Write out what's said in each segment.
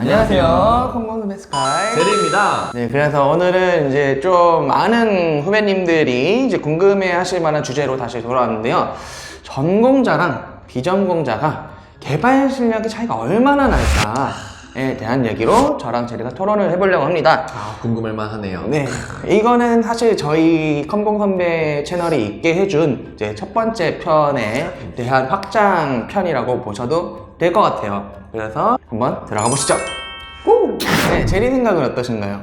안녕하세요. 컴공스의 스카이 제리입니다. 네, 그래서 오늘은 이제 좀 많은 후배님들이 이제 궁금해 하실 만한 주제로 다시 돌아왔는데요. 전공자랑 비전공자가 개발 실력의 차이가 얼마나 날까에 대한 얘기로 저랑 제리가 토론을 해보려고 합니다. 궁금할만 하네요. 네, 이거는 사실 저희 컴공 선배 채널이 있게 해준 이제 첫 번째 편에 대한 확장 편이라고 보셔도 될 것 같아요. 그래서 한번 들어가 보시죠. 네, 제리 생각은 어떠신가요?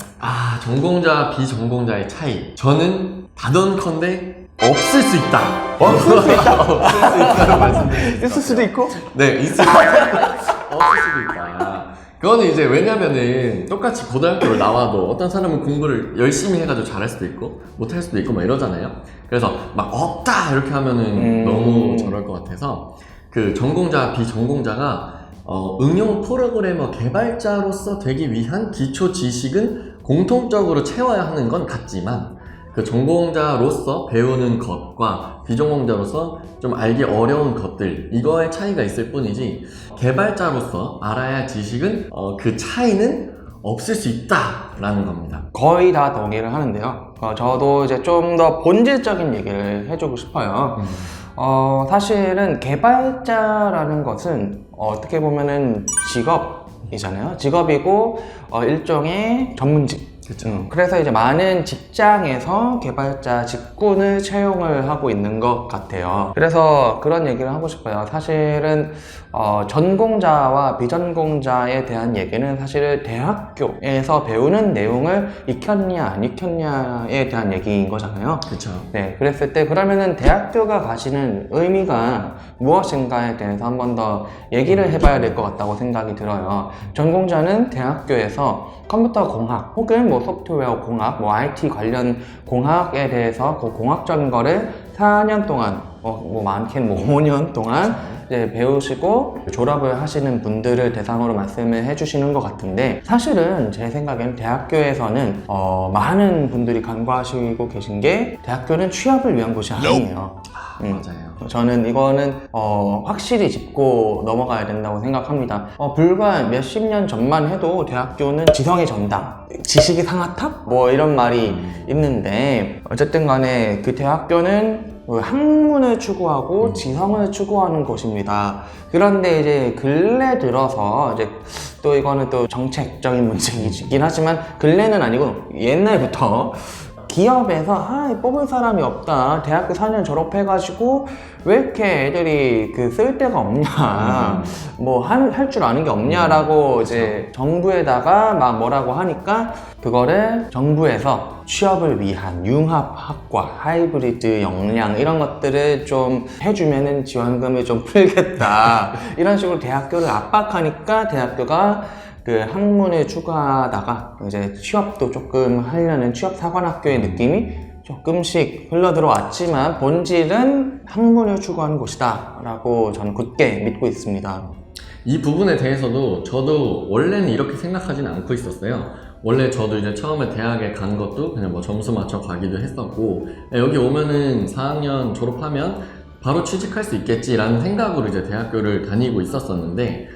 전공자, 비전공자의 차이. 저는 다던컨대 없을 수 있다. 없을 수 있다? 없을 수 있다고 말씀드리겠습니다. 있을 수도 있고? 네, 있을 수도 있다. 없을 수도 있다. 그거는 이제 왜냐면은 똑같이 고등학교를 나와도 어떤 사람은 공부를 열심히 해가지고 잘할 수도 있고 못할 수도 있고 막 이러잖아요. 그래서 막 없다 이렇게 하면은 너무 저럴 것 같아서 그 전공자, 비전공자가 응용 프로그래머 개발자로서 되기 위한 기초 지식은 공통적으로 채워야 하는 건 같지만 그 전공자로서 배우는 것과 비전공자로서 좀 알기 어려운 것들 이거의 차이가 있을 뿐이지 개발자로서 알아야 할 지식은 그 차이는 없을 수 있다라는 겁니다. 거의 다 동의를 하는데요. 저도 이제 좀 더 본질적인 얘기를 해주고 싶어요. 사실은 개발자라는 것은 어떻게 보면은 직업이잖아요. 직업이고 일종의 전문직. 그쵸. 그래서 이제 많은 직장에서 개발자 직군을 채용을 하고 있는 것 같아요. 그래서 그런 얘기를 하고 싶어요. 사실은 전공자와 비전공자에 대한 얘기는 사실 대학교에서 배우는 내용을 익혔냐 안 익혔냐에 대한 얘기인 거잖아요. 그렇죠. 네, 그랬을 때 그러면은 대학교가 가지는 의미가 무엇인가에 대해서 한 번 더 얘기를 해봐야 될 것 같다고 생각이 들어요. 전공자는 대학교에서 컴퓨터 공학 혹은 뭐 소프트웨어 공학, 뭐 IT 관련 공학에 대해서 그 공학적인 거를 4년 동안 뭐 많게는 뭐 5년 동안 이제 배우시고 졸업을 하시는 분들을 대상으로 말씀을 해주시는 것 같은데 사실은 제 생각에는 대학교에서는 많은 분들이 간과하시고 계신 게 대학교는 취업을 위한 곳이 아니에요. 맞아요. 저는 이거는 확실히 짚고 넘어가야 된다고 생각합니다. 불과 몇십 년 전만 해도 대학교는 지성의 전당, 지식의 상아탑? 뭐 이런 말이 있는데 어쨌든 간에 그 대학교는 학문을 추구하고 지성을 추구하는 곳입니다. 그런데 이제 근래 들어서 이제 또 이거는 또 정책적인 문제이긴 하지만 근래는 아니고 옛날부터 기업에서 뽑을 사람이 없다. 대학교 4년 졸업해가지고 왜 이렇게 애들이 쓸 데가 없냐, 뭐 할 줄 아는 게 없냐라고 이제 정부에다가 막 뭐라고 하니까 그거를 정부에서 취업을 위한 융합학과, 하이브리드 역량 이런 것들을 좀 해주면은 지원금을 좀 풀겠다. 이런 식으로 대학교를 압박하니까 대학교가 그 학문을 추구하다가 이제 취업도 조금 하려는 취업사관학교의 느낌이 조금씩 흘러들어왔지만 본질은 학문을 추구하는 곳이다 라고 저는 굳게 믿고 있습니다. 이 부분에 대해서도 저도 원래는 이렇게 생각하지는 않고 있었어요. 원래 저도 이제 처음에 대학에 간 것도 그냥 뭐 점수 맞춰 가기도 했었고 여기 오면은 4학년 졸업하면 바로 취직할 수 있겠지라는 생각으로 이제 대학교를 다니고 있었었는데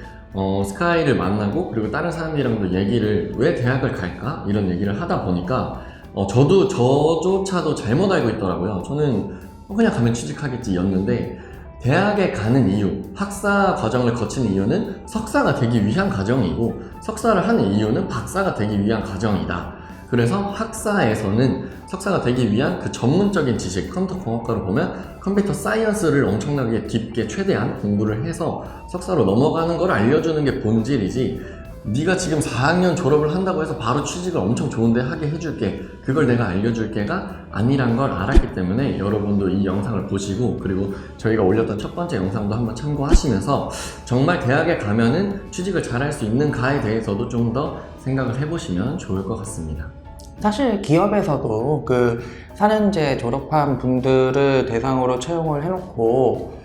스카이를 만나고 그리고 다른 사람들이랑도 얘기를 왜 대학을 갈까? 이런 얘기를 하다 보니까 저조차도 잘못 알고 있더라고요. 저는 그냥 가면 취직하겠지 였는데 대학에 가는 이유, 학사 과정을 거치는 이유는 석사가 되기 위한 과정이고 석사를 하는 이유는 박사가 되기 위한 과정이다. 그래서 학사에서는 석사가 되기 위한 그 전문적인 지식, 컴퓨터 공학과로 보면 컴퓨터 사이언스를 엄청나게 깊게 최대한 공부를 해서 석사로 넘어가는 걸 알려주는 게 본질이지 네가 지금 4학년 졸업을 한다고 해서 바로 취직을 엄청 좋은데 하게 해줄게, 그걸 내가 알려줄게가 아니란 걸 알았기 때문에 여러분도 이 영상을 보시고 그리고 저희가 올렸던 첫 번째 영상도 한번 참고하시면서 정말 대학에 가면은 취직을 잘 할 수 있는가에 대해서도 좀 더 생각을 해보시면 좋을 것 같습니다. 사실 기업에서도 4년제 졸업한 분들을 대상으로 채용을 해놓고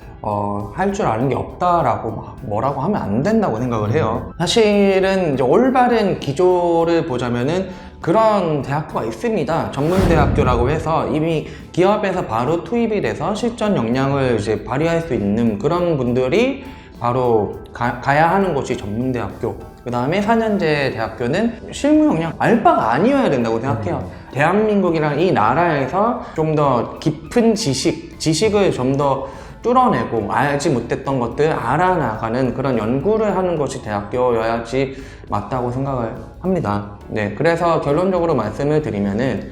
할 줄 아는 게 없다라고 뭐라고 하면 안 된다고 생각을 해요. 사실은 이제 올바른 기조를 보자면은 그런 대학교가 있습니다. 전문대학교라고 해서 이미 기업에서 바로 투입이 돼서 실전 역량을 이제 발휘할 수 있는 그런 분들이 바로 가야 하는 곳이 전문대학교, 그 다음에 4년제 대학교는 실무 역량 알바가 아니어야 된다고 생각해요. 대한민국이란 이 나라에서 좀 더 깊은 지식을 좀 더 뚫어내고 알지 못했던 것들 알아나가는 그런 연구를 하는 것이 대학교여야지 맞다고 생각을 합니다. 네, 그래서 결론적으로 말씀을 드리면은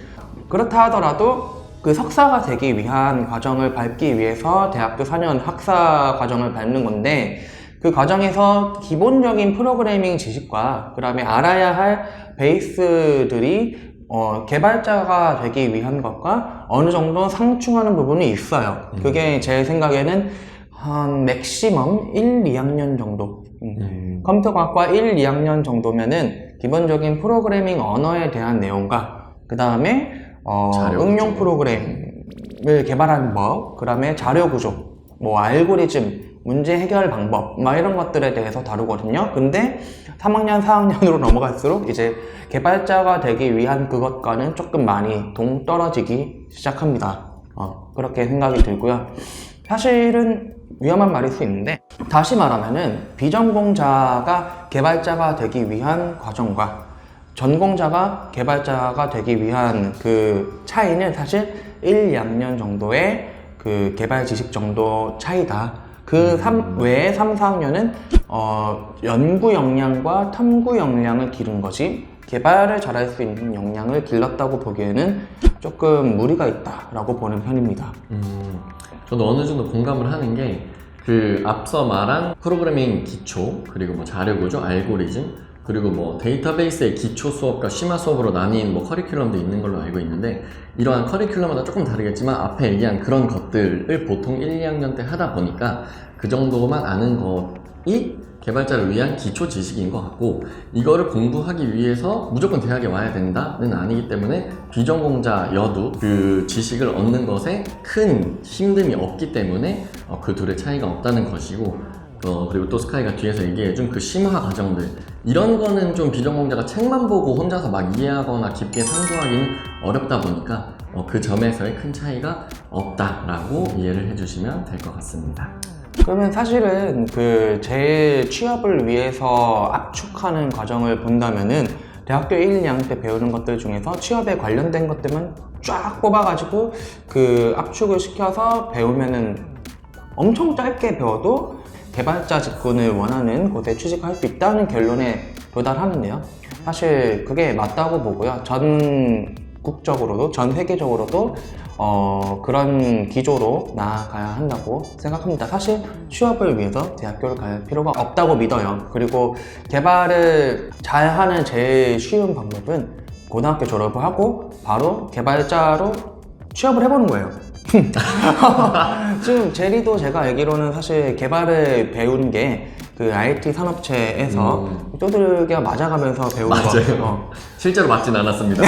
그렇다 하더라도 그 석사가 되기 위한 과정을 밟기 위해서 대학교 4년 학사 과정을 밟는 건데, 그 과정에서 기본적인 프로그래밍 지식과 그 다음에 알아야 할 베이스들이 개발자가 되기 위한 것과 어느 정도 상충하는 부분이 있어요. 그게 제 생각에는 한 맥시멈 1, 2학년 정도. 컴퓨터과학과 1, 2학년 정도면은 기본적인 프로그래밍 언어에 대한 내용과 그 다음에 응용 프로그램을 개발하는 법, 그 다음에 자료 구조, 뭐 알고리즘, 문제 해결 방법, 막 이런 것들에 대해서 다루거든요. 근데 3학년, 4학년으로 넘어갈수록 이제 개발자가 되기 위한 그것과는 조금 많이 동떨어지기 시작합니다. 그렇게 생각이 들고요. 사실은 위험한 말일 수 있는데, 다시 말하면은 비전공자가 개발자가 되기 위한 과정과 전공자가 개발자가 되기 위한 그 차이는 사실 1, 2학년 정도의 그 개발 지식 정도 차이다. 그 외에 3, 4학년은 연구 역량과 탐구 역량을 기른 거지 개발을 잘할 수 있는 역량을 길렀다고 보기에는 조금 무리가 있다라고 보는 편입니다. 저도 어느 정도 공감을 하는 게, 그 앞서 말한 프로그래밍 기초, 그리고 뭐 자료 구조, 알고리즘, 그리고 뭐 데이터베이스의 기초 수업과 심화 수업으로 나뉜 뭐 커리큘럼도 있는 걸로 알고 있는데, 이러한 커리큘럼마다 조금 다르겠지만 앞에 얘기한 그런 것들을 보통 1, 2학년 때 하다 보니까 그 정도만 아는 것이 개발자를 위한 기초 지식인 것 같고, 이거를 공부하기 위해서 무조건 대학에 와야 된다는 아니기 때문에 비전공자여도 그 지식을 얻는 것에 큰 힘듦이 없기 때문에 그 둘의 차이가 없다는 것이고, 그리고 또 스카이가 뒤에서 얘기해준 그 심화 과정들, 이런 거는 좀 비전공자가 책만 보고 혼자서 막 이해하거나 깊게 탐구하기는 어렵다 보니까 그 점에서의 큰 차이가 없다라고 이해를 해주시면 될 것 같습니다. 그러면 사실은 그 제 취업을 위해서 압축하는 과정을 본다면은 대학교 1, 2학년 때 배우는 것들 중에서 취업에 관련된 것들만 쫙 뽑아가지고 그 압축을 시켜서 배우면은 엄청 짧게 배워도 개발자 직군을 원하는 곳에 취직할 수 있다는 결론에 도달하는데요. 사실 그게 맞다고 보고요. 전국적으로도, 전 세계적으로도 그런 기조로 나아가야 한다고 생각합니다. 사실 취업을 위해서 대학교를 갈 필요가 없다고 믿어요. 그리고 개발을 잘하는 제일 쉬운 방법은 고등학교 졸업을 하고 바로 개발자로 취업을 해보는 거예요. 지금 제리도 제가 알기로는 사실 개발을 배운 게 그 IT 산업체에서 쪼들겨 맞아가면서 배우는 거 같아요. 실제로 맞진 않았습니다.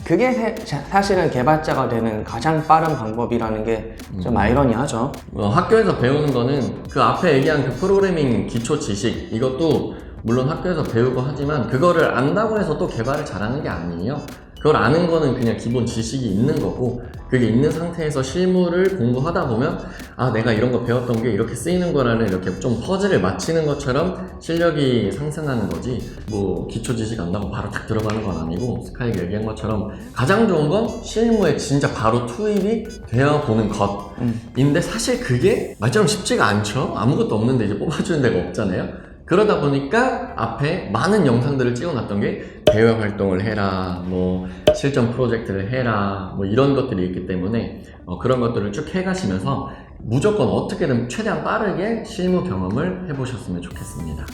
그게 사실은 개발자가 되는 가장 빠른 방법이라는 게 좀 아이러니하죠. 학교에서 배우는 거는 그 앞에 얘기한 그 프로그래밍 기초 지식, 이것도 물론 학교에서 배우고 하지만 그거를 안다고 해서 또 개발을 잘하는 게 아니에요. 그걸 아는 거는 그냥 기본 지식이 있는 거고, 그게 있는 상태에서 실무를 공부하다 보면 내가 이런 거 배웠던 게 이렇게 쓰이는 거라는, 이렇게 좀 퍼즐을 맞히는 것처럼 실력이 상승하는 거지, 뭐 기초 지식 안다고 바로 딱 들어가는 건 아니고, 스카이가 얘기한 것처럼 가장 좋은 건 실무에 진짜 바로 투입이 되어 보는 것인데, 사실 그게 말처럼 쉽지가 않죠. 아무것도 없는데 이제 뽑아주는 데가 없잖아요. 그러다 보니까 앞에 많은 영상들을 찍어놨던 게 대외 활동을 해라, 뭐 실전 프로젝트를 해라, 뭐 이런 것들이 있기 때문에 그런 것들을 쭉 해가시면서 무조건 어떻게든 최대한 빠르게 실무 경험을 해보셨으면 좋겠습니다.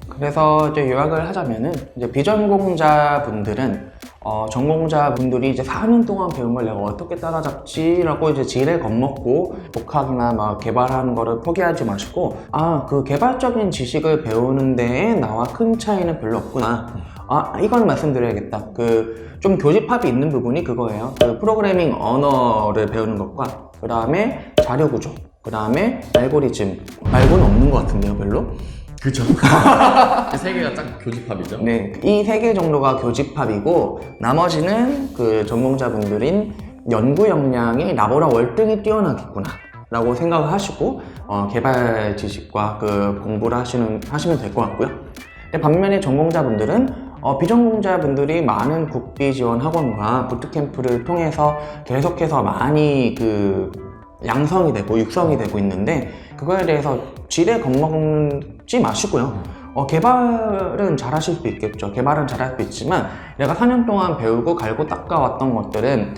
그래서 이제 요약을 하자면은, 이제 비전공자 분들은 전공자 분들이 이제 4년 동안 배운 걸 내가 어떻게 따라잡지라고 이제 지레 겁먹고 독학이나 막 개발하는 거를 포기하지 마시고, 그 개발적인 지식을 배우는 데에 나와 큰 차이는 별로 없구나. 이건 말씀드려야겠다. 좀 교집합이 있는 부분이 그거예요. 그 프로그래밍 언어를 배우는 것과 그 다음에 자료 구조, 그 다음에 알고리즘 말고는 없는 것 같은데요, 별로. 그쵸. 세 개가 딱 교집합이죠. 네, 이 세 개 정도가 교집합이고, 나머지는 그 전공자분들인 연구 역량이 나보다 월등히 뛰어나겠구나, 라고 생각을 하시고 개발 지식과 그 공부를 하시면 될 것 같고요. 근데 반면에 전공자분들은 비전공자분들이 많은 국비 지원 학원과 부트캠프를 통해서 계속해서 많이 그 양성이 되고 육성이 되고 있는데, 그거에 대해서 지레 겁먹지 마시고요. 개발은 잘하실 수 있겠죠. 개발은 잘할 수 있지만 내가 4년 동안 배우고 갈고 닦아왔던 것들은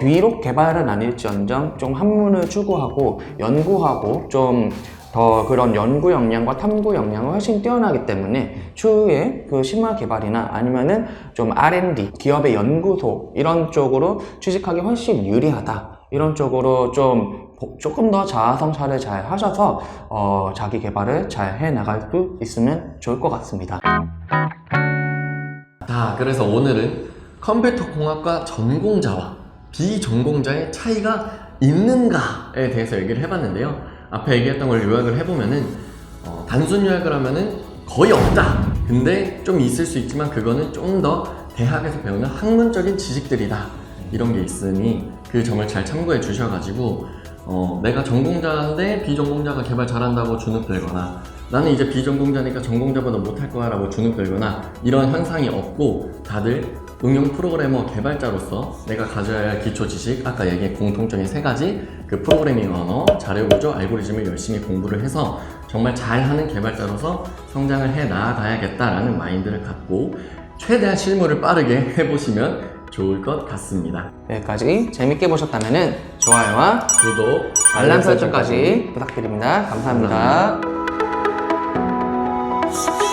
비록 개발은 아닐지언정 좀 학문을 추구하고 연구하고 좀 더 그런 연구 역량과 탐구 역량이 훨씬 뛰어나기 때문에 추후에 그 신화 개발이나 아니면은 좀 R&D, 기업의 연구소 이런 쪽으로 취직하기 훨씬 유리하다. 이런 쪽으로 조금 더 자아 성찰을 잘 하셔서 자기 개발을 잘 해나갈 수 있으면 좋을 것 같습니다. 자, 그래서 오늘은 컴퓨터 공학과 전공자와 비전공자의 차이가 있는가에 대해서 얘기를 해봤는데요. 앞에 얘기했던 걸 요약을 해보면은 단순 요약을 하면은 거의 없다. 근데 좀 있을 수 있지만 그거는 좀 더 대학에서 배우는 학문적인 지식들이다. 이런 게 있으니 그 점을 잘 참고해 주셔가지고 내가 전공자인데 비전공자가 개발 잘한다고 주눅 들거나 나는 이제 비전공자니까 전공자보다 못할 거야 라고 주눅 들거나 이런 현상이 없고, 다들 응용 프로그래머 개발자로서 내가 가져야 할 기초 지식, 아까 얘기한 공통적인 3가지 그 프로그래밍 언어, 자료 구조, 알고리즘을 열심히 공부를 해서 정말 잘하는 개발자로서 성장을 해 나아가야겠다라는 마인드를 갖고 최대한 실무를 빠르게 해보시면 좋을 것 같습니다. 여기까지 재밌게 보셨다면 좋아요와 구독, 알람 설정까지 부탁드립니다. 감사합니다. 감사합니다.